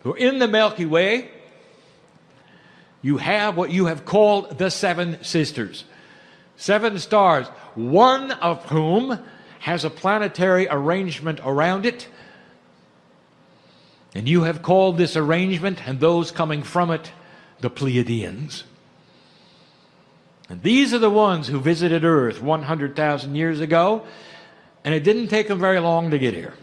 So in the Milky Way, you have what you have called the seven sisters. 7 stars, one of whom has a planetary arrangement around it. And you have called this arrangement and those coming from it the Pleiadians. And these are the ones who visited Earth 100,000 years ago, and it didn't take them very long to get here.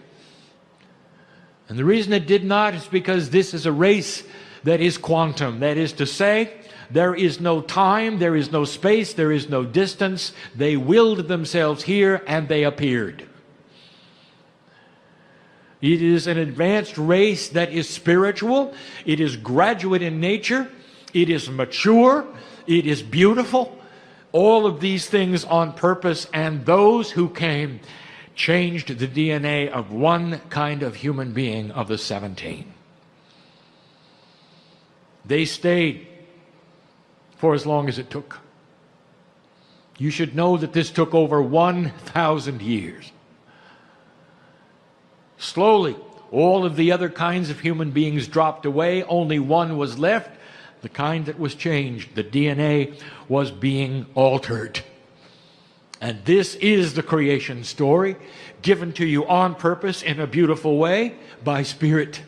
And the reason it did not is because this is a race that is quantum. That is to say, there is no time, there is no space, there is no distance. They willed themselves here and they appeared. It is an advanced race that is spiritual. It is graduate in nature. It is mature. It is beautiful. All of these things on purpose, and those who came changed the DNA of one kind of human being of the 17. They stayed for as long as it took. You should know that this took over 1,000 years. Slowly, all of the other kinds of human beings dropped away. Only one was left, the kind that was changed. The DNA was being altered. And this is the creation story, given to you on purpose in a beautiful way by Spirit.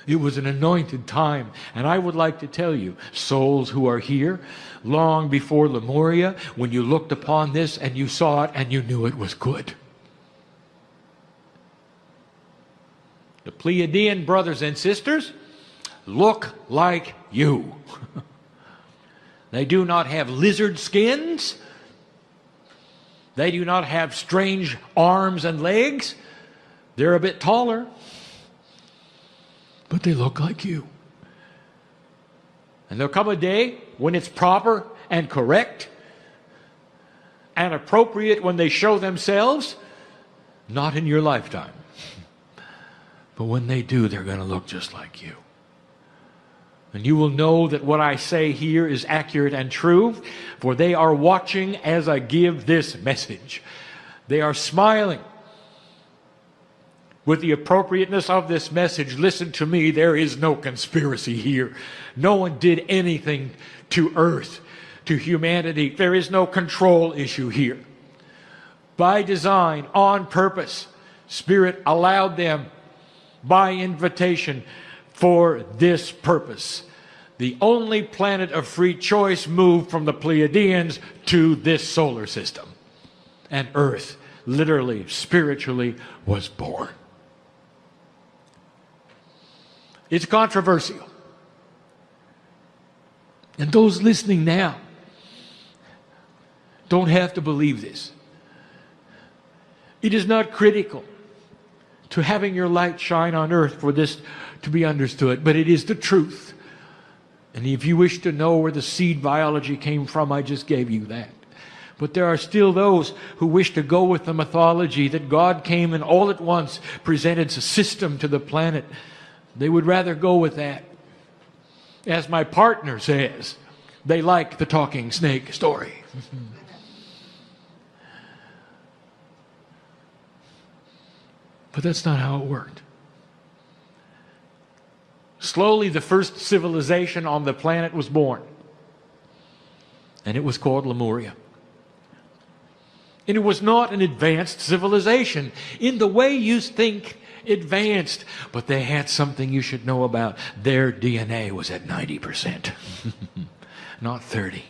It was an anointed time. And I would like to tell you, souls who are here, long before Lemuria, when you looked upon this and you saw it and you knew it was good. The Pleiadian brothers and sisters look like you. They do not have lizard skins. They do not have strange arms and legs. They're a bit taller. But they look like you. And there'll come a day when it's proper and correct and appropriate when they show themselves, not in your lifetime. But when they do, they're going to look just like you. And you will know that what I say here is accurate and true, for they are watching as I give this message. They are smiling with the appropriateness of this message. Listen to me, there is no conspiracy here. No one did anything to Earth, to humanity. There is no control issue here. By design, on purpose, Spirit allowed them by invitation for this purpose. The only planet of free choice moved from the Pleiadians to this solar system. And Earth, literally, spiritually, was born. It's controversial. And those listening now don't have to believe this. It is not critical to having your light shine on earth for this to be understood, but it is the truth. And if you wish to know where the seed biology came from, I just gave you that. But there are still those who wish to go with the mythology that God came and all at once presented a system to the planet. They would rather go with that. As my partner says, they like the talking snake story. But that's not how it worked. Slowly, the first civilization on the planet was born. And it was called Lemuria. And it was not an advanced civilization in the way you think advanced. But they had something you should know about. Their DNA was at 90%, not 30%.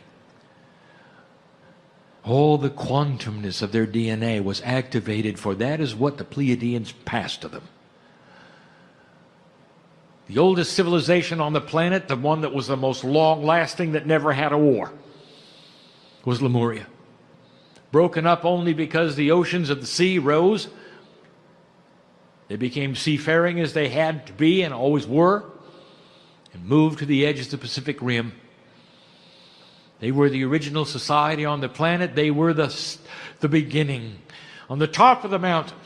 All the quantumness of their DNA was activated, for that is what the Pleiadians passed to them. The oldest civilization on the planet, the one that was the most long-lasting, that never had a war, was Lemuria. Broken up only because the oceans of the sea rose. They became seafaring as they had to be and always were, and moved to the edge of the Pacific Rim. They were the original society on the planet. They were the beginning. On the top of the mountain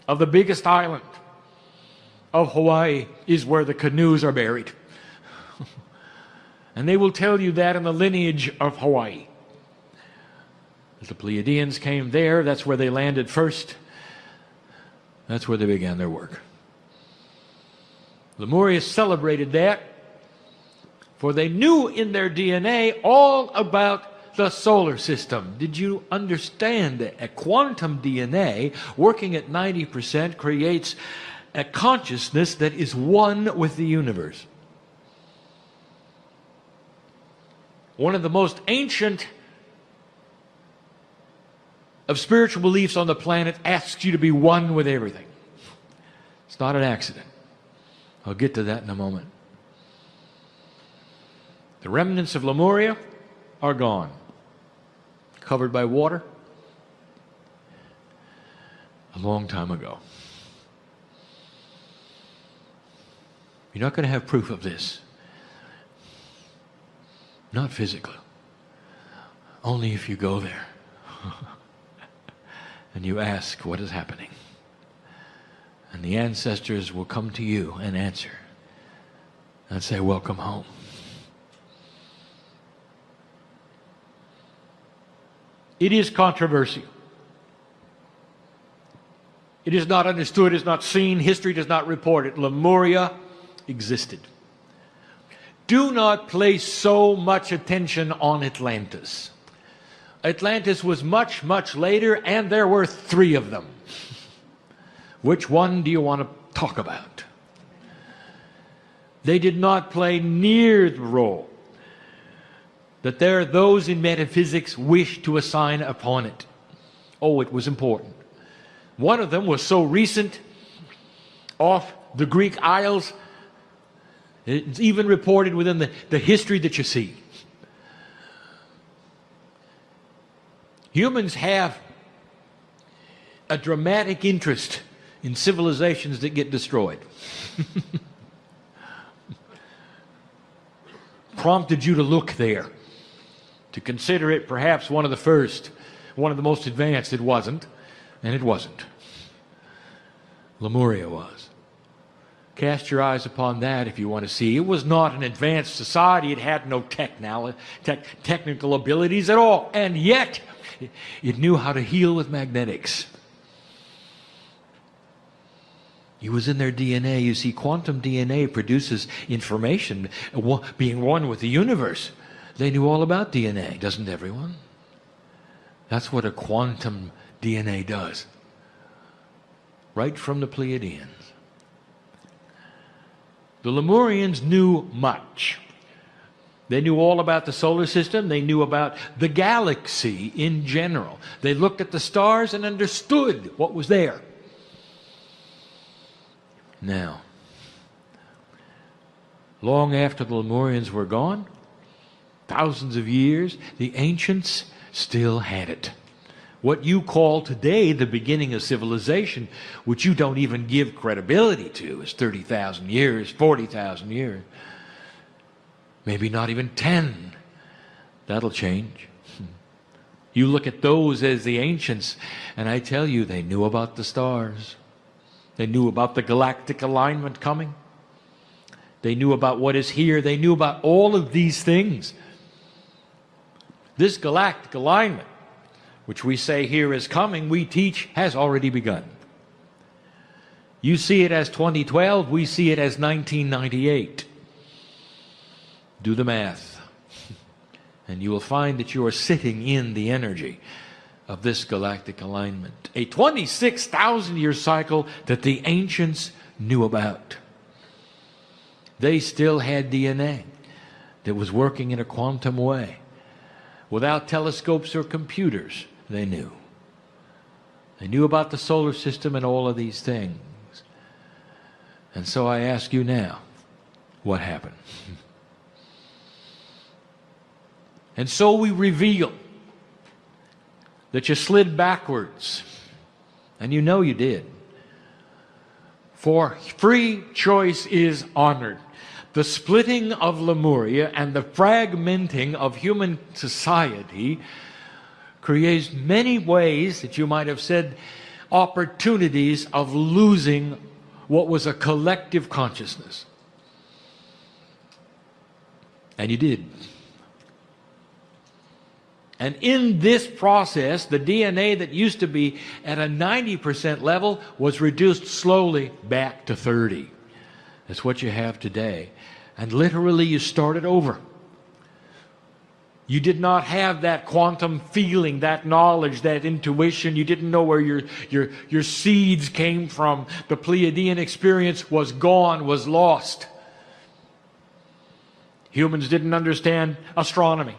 of the biggest island of Hawaii is where the canoes are buried. And they will tell you that in the lineage of Hawaii. The Pleiadians came there. That's where they landed first. That's where they began their work. Lemuria celebrated that, for they knew in their DNA all about the solar system. Did you understand that a quantum DNA working at 90% creates a consciousness that is one with the universe? One of the most ancient of spiritual beliefs on the planet asks you to be one with everything. It's not an accident. I'll get to that in a moment. The remnants of Lemuria are gone, covered by water a long time ago. You're not going to have proof of this. Not physically. Only if you go there and you ask what is happening. And the ancestors will come to you and answer and say, welcome home. It is controversial. It is not understood, it is not seen, history does not report it. Lemuria existed. Do not place so much attention on Atlantis. Atlantis was much, much later, and there were 3 of them. Which one do you want to talk about? They did not play near the role that there are those in metaphysics wish to assign upon it. Oh, it was important. One of them was so recent, off the Greek Isles, it's even reported within the history that you see. Humans have a dramatic interest in civilizations that get destroyed. Prompted you to look there, to consider it perhaps one of the first, one of the most advanced. It wasn't, and it wasn't. Lemuria was. Cast your eyes upon that if you want to see. It was not an advanced society. It had no technical abilities at all. And yet, it knew how to heal with magnetics. It was in their DNA. You see, quantum DNA produces information, being one with the universe. They knew all about DNA, doesn't everyone? That's what a quantum DNA does. Right from the Pleiadians. The Lemurians knew much. They knew all about the solar system. They knew about the galaxy in general. They looked at the stars and understood what was there. Now, long after the Lemurians were gone, thousands of years, the ancients still had it. What you call today the beginning of civilization, which you don't even give credibility to, is 30,000 years, 40,000 years. Maybe not even 10. That'll change. You look at those as the ancients, and I tell you, they knew about the stars. They knew about the galactic alignment coming. They knew about what is here. They knew about all of these things. This galactic alignment, which we say here is coming, we teach has already begun. You see it as 2012, we see it as 1998. Do the math, and you will find that you are sitting in the energy of this galactic alignment. A 26,000-year cycle that the ancients knew about. They still had DNA that was working in a quantum way. Without telescopes or computers, they knew. They knew about the solar system and all of these things. And so I ask you now, what happened? And so we reveal that you slid backwards, and you know you did. For free choice is honored. The splitting of Lemuria and the fragmenting of human society creates many ways that you might have said opportunities of losing what was a collective consciousness. And you did. And in this process, the DNA that used to be at a 90% level was reduced slowly back to 30. That's what you have today. And literally you started over. You did not have that quantum feeling, that knowledge, that intuition. You didn't know where your seeds came from. The Pleiadian experience was gone, was lost. Humans didn't understand astronomy.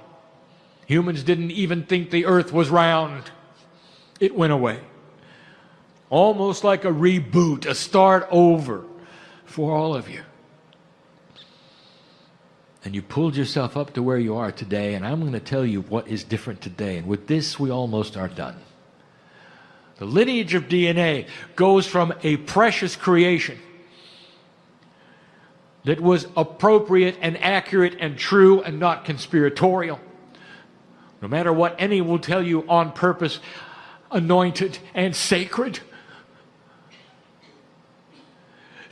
Humans didn't even think the earth was round. It went away. Almost like a reboot, a start over for all of you. And you pulled yourself up to where you are today, and I'm going to tell you what is different today. And with this, we almost are done. The lineage of DNA goes from a precious creation that was appropriate and accurate and true and not conspiratorial. No matter what any will tell you, on purpose, anointed and sacred,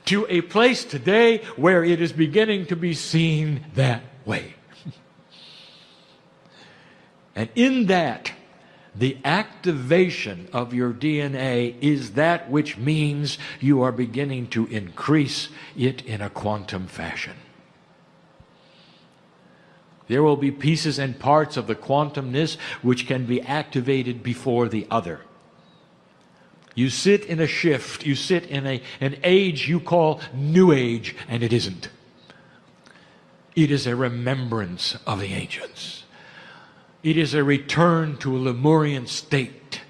to a place today where it is beginning to be seen that way. And in that, the activation of your DNA is that which means you are beginning to increase it in a quantum fashion. There will be pieces and parts of the quantumness which can be activated before the other. You sit in a shift, you sit in an age you call New Age, and it isn't. It is a remembrance of the ancients. It is a return to a Lemurian state.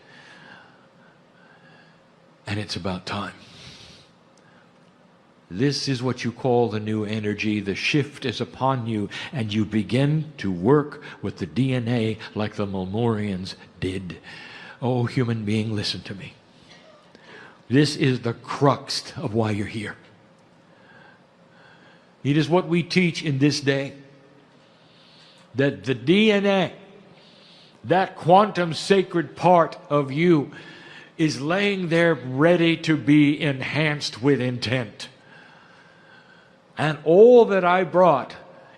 And it's about time. This is what you call the new energy. The shift is upon you, and you begin to work with the DNA like the Lemurians did. Oh, human being, listen to me. This is the crux of why you're here. It is what we teach in this day. That the DNA, that quantum sacred part of you, is laying there ready to be enhanced with intent. And all that I brought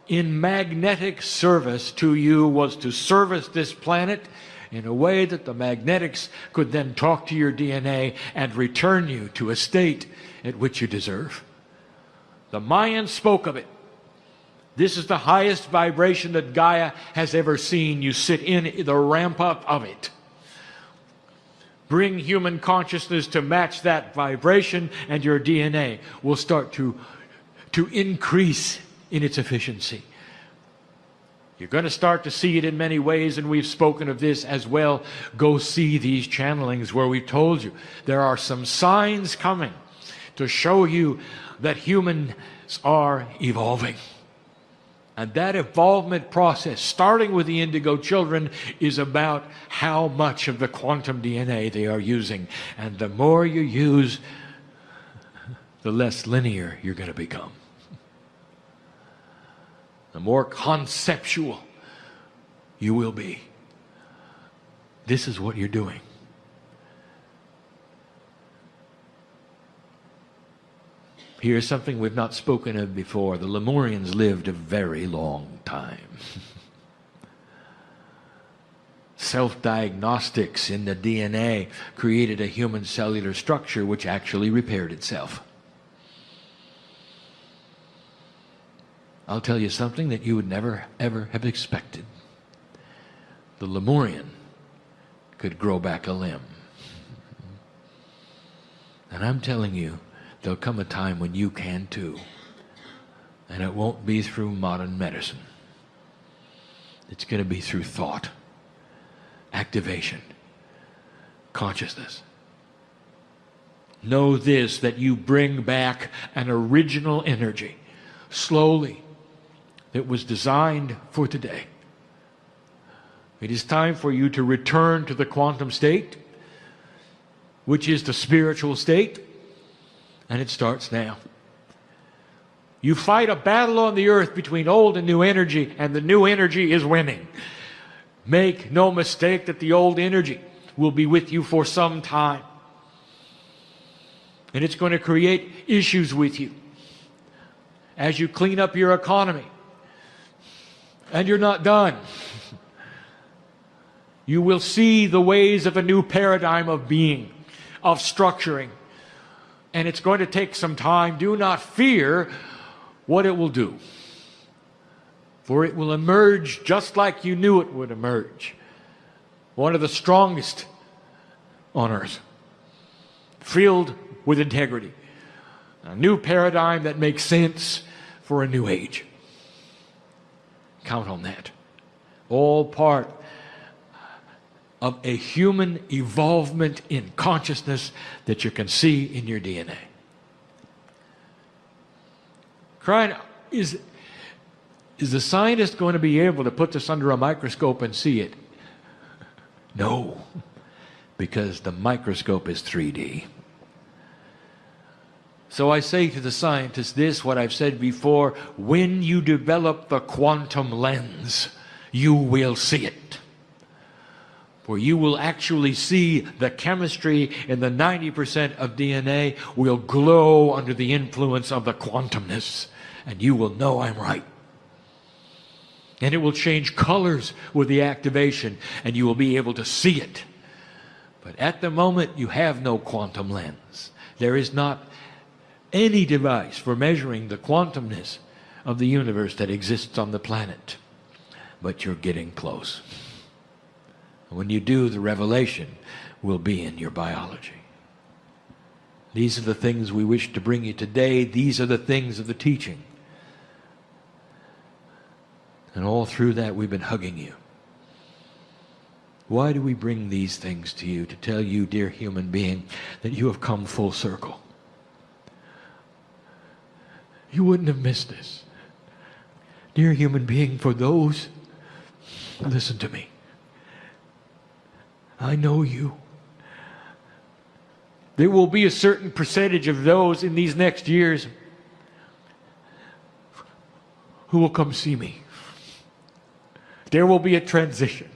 in magnetic service to you was to service this planet in a way that the magnetics could then talk to your DNA and return you to a state at which you deserve. The Mayans spoke of it. This is the highest vibration that Gaia has ever seen. You sit in the ramp up of it. Bring human consciousness to match that vibration, and your DNA will start to increase in its efficiency. You're going to start to see it in many ways, and we've spoken of this as well. Go see these channelings where we told you there are some signs coming to show you that humans are evolving. And that evolvement process, starting with the indigo children, is about how much of the quantum DNA they are using. And the more you use, the less linear you're going to become. The more conceptual you will be. This is what you're doing. Here's something we've not spoken of before. The Lemurians lived a very long time. Self-diagnostics in the DNA created a human cellular structure which actually repaired itself. I'll tell you something that you would never, ever have expected. The Lemurian could grow back a limb. And I'm telling you, there'll come a time when you can too. And it won't be through modern medicine. It's going to be through thought, activation, consciousness. Know this, that you bring back an original energy, slowly, that was designed for today. It is time for you to return to the quantum state, which is the spiritual state, and it starts now. You fight a battle on the earth between old and new energy, and the new energy is winning. Make no mistake that the old energy will be with you for some time. And it's going to create issues with you as you clean up your economy. And you're not done. You will see the ways of a new paradigm of being, of structuring, and it's going to take some time. Do not fear what it will do, for it will emerge just like you knew it would emerge. One of the strongest on earth, filled with integrity. A new paradigm that makes sense for a new age. Count on that. All part of a human evolvement in consciousness that you can see in your DNA. Kryon, is the scientist going to be able to put this under a microscope and see it? No, because the microscope is 3D. So I say to the scientists this, what I've said before: when you develop the quantum lens, you will see it. For you will actually see the chemistry in the 90% of DNA will glow under the influence of the quantumness, and you will know I'm right. And it will change colors with the activation, and you will be able to see it. But at the moment, you have no quantum lens. There is not any device for measuring the quantumness of the universe that exists on the planet. But you're getting close. When you do, the revelation will be in your biology. These are the things we wish to bring you today. These are the things of the teaching. And all through that, we've been hugging you. Why do we bring these things to you? To tell you, dear human being, that you have come full circle. You wouldn't have missed this. Dear human being, for those, listen to me. I know you. There will be a certain percentage of those in these next years who will come see me. There will be a transition,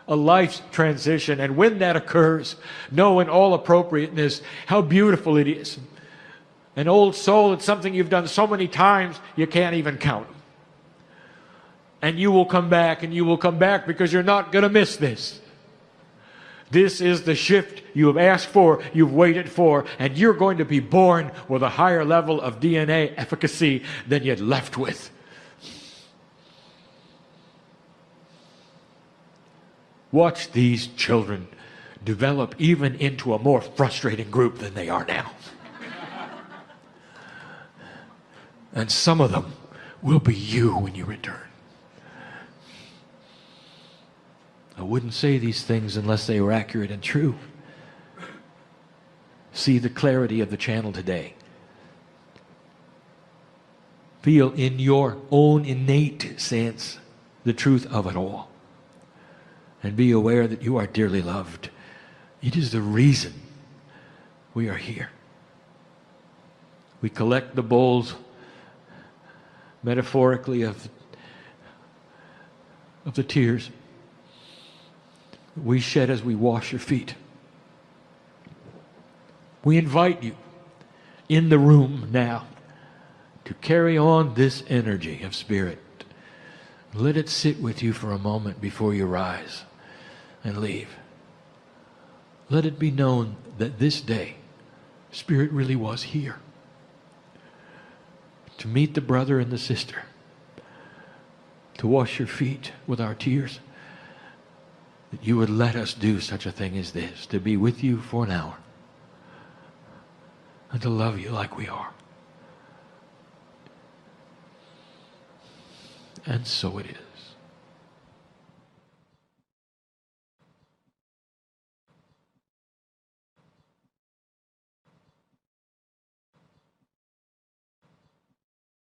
a life's transition, and when that occurs, know in all appropriateness how beautiful it is. An old soul, it's something you've done so many times you can't even count. And you will come back, and you will come back, because you're not going to miss this. This is the shift you have asked for, you've waited for, and you're going to be born with a higher level of DNA efficacy than you'd left with. Watch these children develop even into a more frustrating group than they are now. And some of them will be you when you return. I wouldn't say these things unless they were accurate and true. See the clarity of the channel today. Feel in your own innate sense the truth of it all. And be aware that you are dearly loved. It is the reason we are here. We collect the bowls, metaphorically, of the tears we shed as we wash your feet. We invite you in the room now to carry on this energy of spirit. Let it sit with you for a moment before you rise and leave. Let it be known that this day, Spirit really was here to meet the brother and the sister, to wash your feet with our tears, that you would let us do such a thing as this, to be with you for an hour and to love you like we are. And so it is.